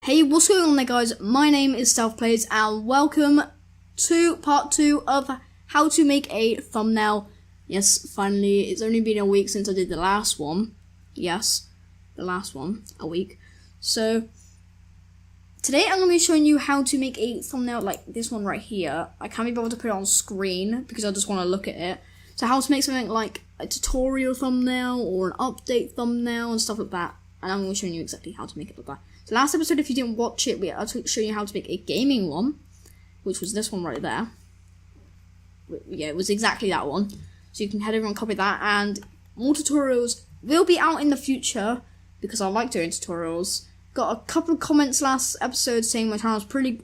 Hey, what's going on there, guys? My name is StealthPlayz, and welcome to part 2 of how to make a thumbnail. Yes, finally, it's only been a week since I did the last one. Yes, the last one, a week. So, today I'm going to be showing you how to make a thumbnail like this one right here. I can't be bothered to put it on screen because I just want to look at it. So how to make something like a tutorial thumbnail or an update thumbnail and stuff like that. And I'm going to show you exactly how to make it look like. So last episode, if you didn't watch it, I was showing you how to make a gaming one, which was this one right there. Yeah, it was exactly that one. So you can head over and copy that, and more tutorials will be out in the future because I like doing tutorials. Got a couple of comments last episode saying my channel's pretty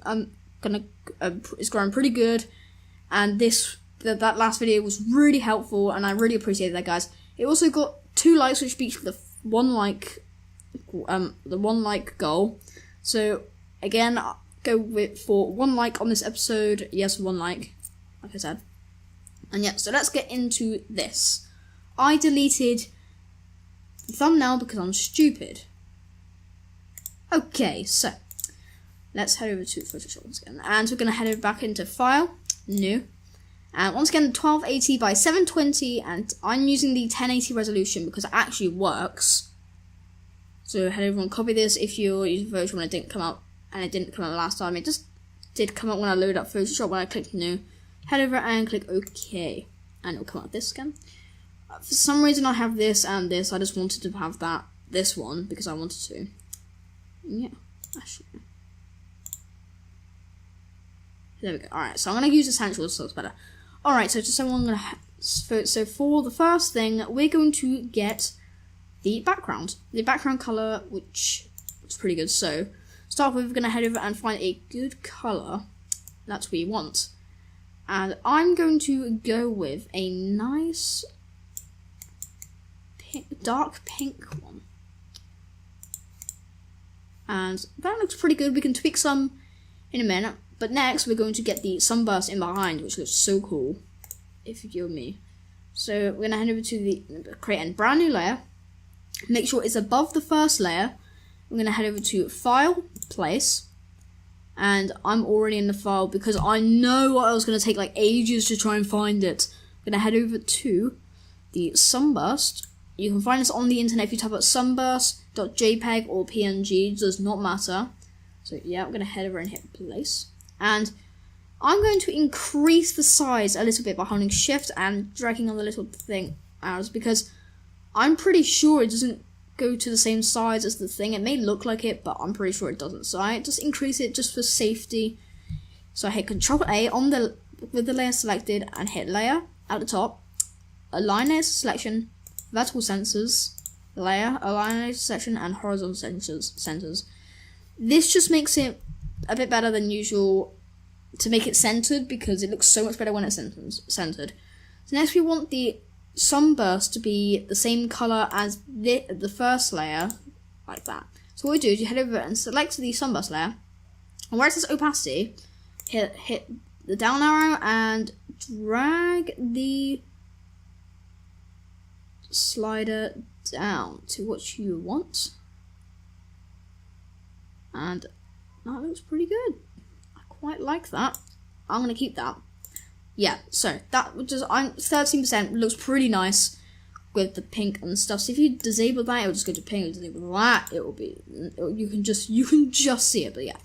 is growing pretty good, and that last video was really helpful, and I really appreciate that, guys. It also got 2 likes, which beats the 1 like. The 1 like goal. So again, go for 1 like on this episode. Yes, 1 like I said. And yeah, so let's get into this. I deleted the thumbnail because I'm stupid. Okay, so let's head over to Photoshop once again, and we're gonna head over back into File, New, and once again 1280 by 720, and I'm using the 1080 resolution because it actually works. So head over and copy this if you're using Photoshop and it didn't come out, last time. It just did come out when I loaded up Photoshop when I clicked New. Head over and click OK, and it'll come out this again. For some reason I have this and this. I just wanted to have this one because I wanted to. Yeah, actually. There we go. Alright, so I'm going to use Essentials so it's better. Alright, so so for the first thing, we're going to get the background color, which looks pretty good. So start with, we're going to head over and find a good color that we want, and I'm going to go with a nice dark pink one, and that looks pretty good. We can tweak some in a minute, but next we're going to get the sunburst in behind, which looks so cool if you're me. So we're going to head over to create a brand new layer. Make sure it's above the first layer. I'm going to head over to File, Place, and I'm already in the file because I know I was going to take like ages to try and find it. I'm going to head over to the sunburst. You can find this on the internet if you type out sunburst.jpg or PNG, it does not matter. So yeah, I'm going to head over and hit Place, and I'm going to increase the size a little bit by holding Shift and dragging on the little thing out, because I'm pretty sure it doesn't go to the same size as the thing. It may look like it, but I'm pretty sure it doesn't. So I just increase it just for safety. So I hit Control A with the layer selected and hit Layer at the top. Align layer selection, vertical sensors, layer, align layer selection, and horizontal sensors. This just makes it a bit better than usual to make it centered, because it looks so much better when it's centered. So next we want the sunburst to be the same color as the first layer, like that. So what we do is you head over and select the sunburst layer, and where it says opacity, hit the down arrow and drag the slider down to what you want, and that looks pretty good. I quite like that. I'm gonna keep that. Yeah, so that I'm 13%, looks pretty nice with the pink and stuff. So if you disable that, it will just go to pink. Disable that, it will be, you can just see it. But yeah,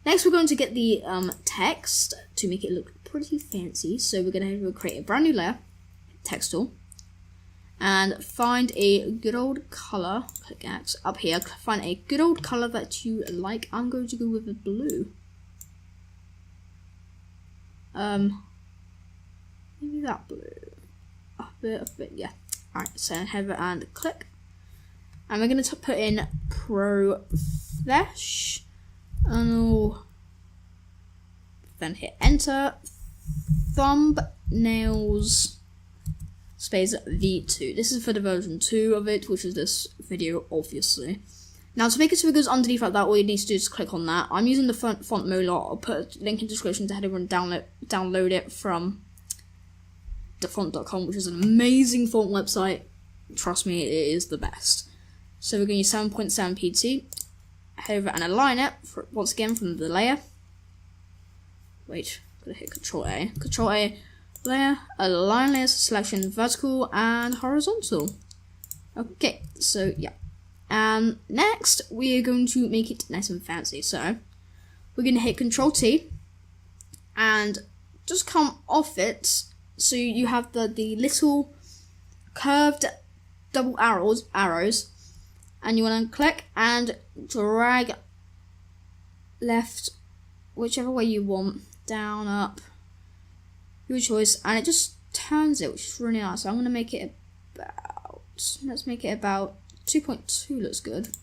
next we're going to get the text to make it look pretty fancy. So we're going to create a brand new layer, text tool, and find a good old color. Click X up here. Find a good old color that you like. I'm going to go with a blue. Maybe that blue. A bit, yeah. Alright, so head over and click. And we're going to put in Professional. Then hit Enter. Thumbnails space V2. This is for the version 2 of it, which is this video, obviously. Now, to make it so it goes underneath like that, all you need to do is click on that. I'm using the font Molar. I'll put a link in the description to head over and download it from font.com, which is an amazing font website. Trust me, it is the best. So we're going to use 7.7 PT. head over and align it once again from the layer. Wait, gotta hit Control A. Control A, layer, align layers, selection, vertical and horizontal. Okay, so yeah. And next we are going to make it nice and fancy. So we're gonna hit Control T and just come off it. So you have the little curved double arrows, and you want to click and drag left, whichever way you want, down, up, your choice, and it just turns it, which is really nice. So I'm going to make it about, let's make it about 2.2, looks good.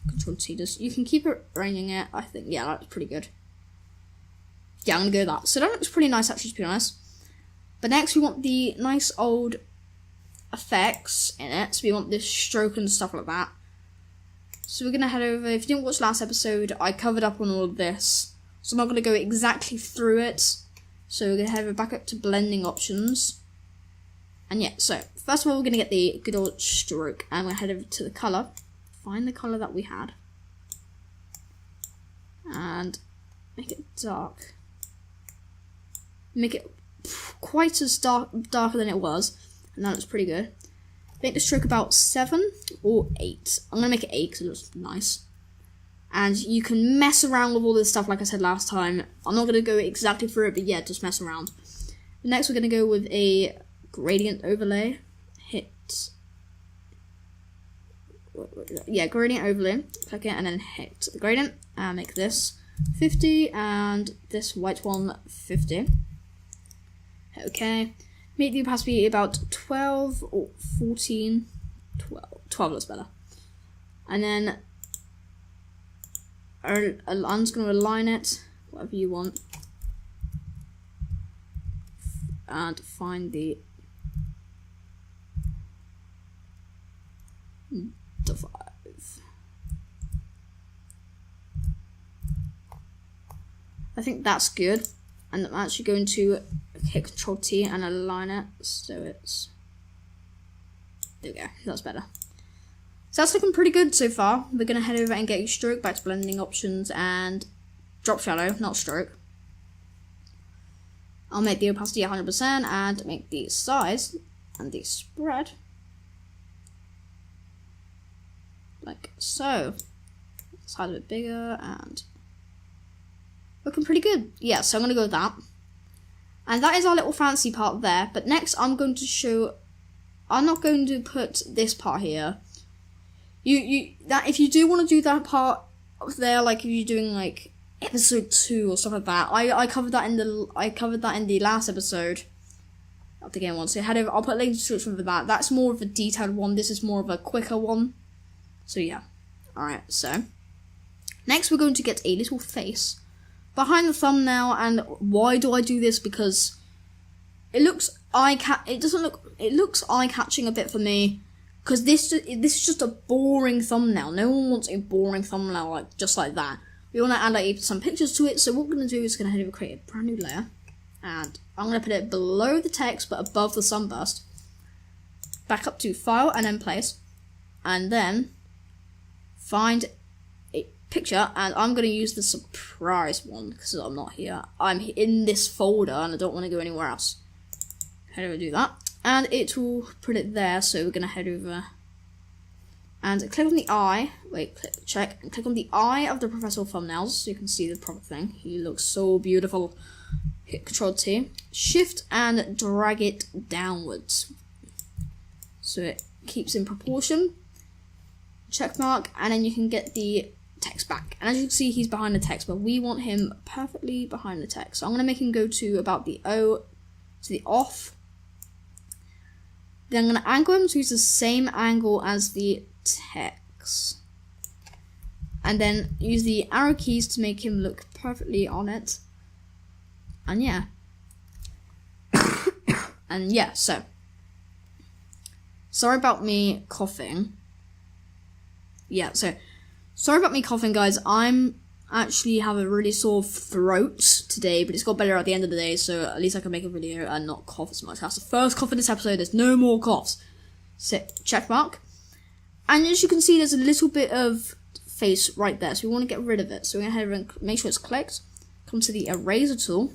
Control T, just, you can keep it ranging it, I think, yeah, that's pretty good. Yeah, I'm going to go with that. So that looks pretty nice, actually, to be honest. But next we want the nice old effects in it. So we want this stroke and stuff like that. So we're going to head over. If you didn't watch last episode, I covered up on all of this. So I'm not going to go exactly through it. So we're going to head over back up to blending options. And yeah, so first of all, we're going to get the good old stroke. And we're going to head over to the colour. Find the colour that we had. And make it dark. Make it quite as darker than it was, and that looks pretty good. Make the stroke about 7 or 8. I'm gonna make it 8 because it looks nice. And you can mess around with all this stuff, like I said last time. I'm not gonna go exactly through it, but yeah, just mess around. Next, we're gonna go with a gradient overlay. Gradient overlay. Click it and then hit the gradient, and make this 50 and this white one 50. Okay, make the opacity about 12 or 14, 12 looks better. And then I'm just going to align it, whatever you want. And find the 5. I think that's good. And I'm actually going to hit Control T and align it so it's, there we go, that's better. So that's looking pretty good so far. We're going to head over and get your stroke, back to blending options and drop shadow, not stroke. I'll make the opacity 100% and make the size and the spread like so. Size a bit bigger and looking pretty good. Yeah, so I'm going to go with that. And that is our little fancy part there. But next I'm going to show, I'm not going to put this part here. That if you do want to do that part there, like if you're doing like episode 2 or stuff like that, I covered that in the last episode of the game one. So head over, I'll put a link in the description for that. That's more of a detailed one. This is more of a quicker one. So yeah. Alright, so next we're going to get a little face behind the thumbnail. And why do I do this? Because it looks it looks eye-catching a bit for me, because this is just a boring thumbnail. No one wants a boring thumbnail like just like that. We want to add like some pictures to it. So what we're going to do is going to head over, create a brand new layer, and I'm going to put it below the text but above the sunburst. Back up to File and then Place, and then find picture, and I'm going to use the surprise one because I'm not here. I'm in this folder and I don't want to go anywhere else. Head over, do that, and it will put it there. So we're going to head over and click on the eye. Check and click on the eye of the professional thumbnails so you can see the proper thing. He looks so beautiful. Hit Control T, Shift and drag it downwards so it keeps in proportion. Check mark, and then you can get the text back. And as you can see, he's behind the text, but we want him perfectly behind the text. So I'm going to make him go to about the O to the off. Then I'm going to angle him to use the same angle as the text. And then use the arrow keys to make him look perfectly on it. And yeah. And yeah, so. Sorry about me coughing. Yeah, so. Sorry about me coughing, guys. I'm actually have a really sore throat today, but it's got better at the end of the day, so at least I can make a video and not cough as much. That's the first cough in this episode. There's no more coughs. So, check mark. And as you can see, there's a little bit of face right there, so we want to get rid of it. So we're going to head over and make sure it's clicked. Come to the eraser tool,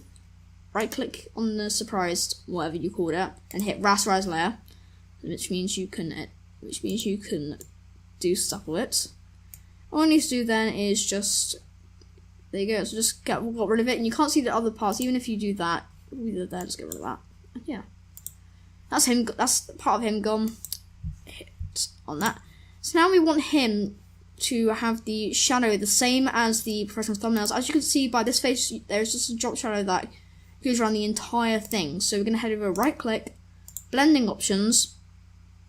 right click on the surprised, whatever you call it, and hit rasterize layer, which means you can do stuff with it. All you need to do then is just, there you go, so just got rid of it, and you can't see the other parts. Even if you do that, either there, just get rid of that. Yeah, that's him, that's part of him gone. Hit on that. So now we want him to have the shadow the same as the professional thumbnails. As you can see by this face, there's just a drop shadow that goes around the entire thing. So we're going to head over, right click, blending options,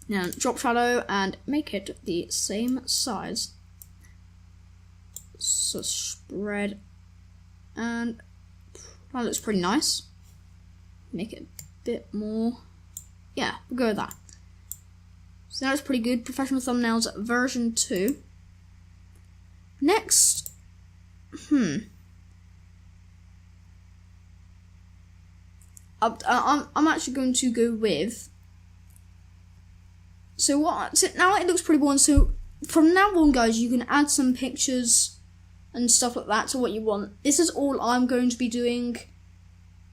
and drop shadow, and make it the same size. So spread, and that looks pretty nice. Make it a bit more, yeah, we'll go with that. So that's pretty good. Professional thumbnails version 2. Next, I'm actually going to go with. So now it looks pretty boring. So from now on, guys, you can add some pictures and stuff like that to what you want. This is all I'm going to be doing,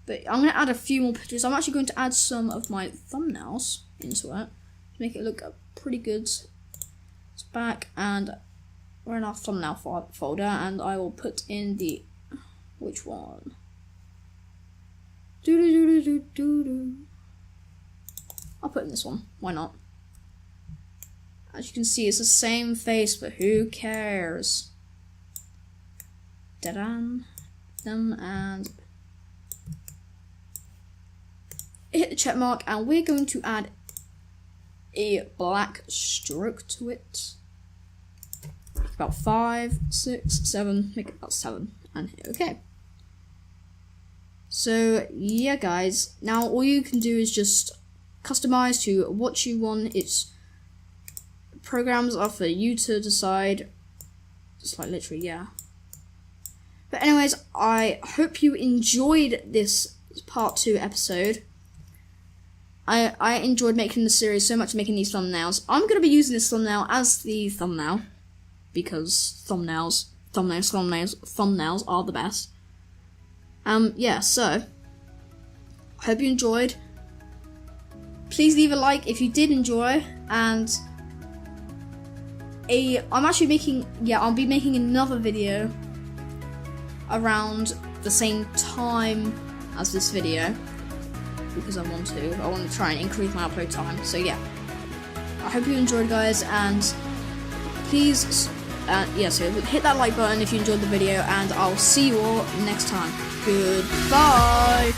but I'm going to add a few more pictures. I'm actually going to add some of my thumbnails into it to make it look pretty good. It's back, and we're in our thumbnail folder, and I will put in the, which one? I'll put in this one. Why not? As you can see, it's the same face, but who cares? Da-dan. And hit the check mark, and we're going to add a black stroke to it. About 5, 6, 7, make it about 7, and hit OK. So yeah, guys, now all you can do is just customize to what you want. It's programs are for you to decide, just like literally, yeah. But anyways, I hope you enjoyed this part 2 episode. I enjoyed making the series so much, making these thumbnails. I'm going to be using this thumbnail as the thumbnail, because thumbnails are the best. Yeah, so I hope you enjoyed. Please leave a like if you did enjoy, and I'll be making another video around the same time as this video, because I want to try and increase my upload time. So yeah, I hope you enjoyed, guys, and please so hit that like button if you enjoyed the video, and I'll see you all next time. Goodbye.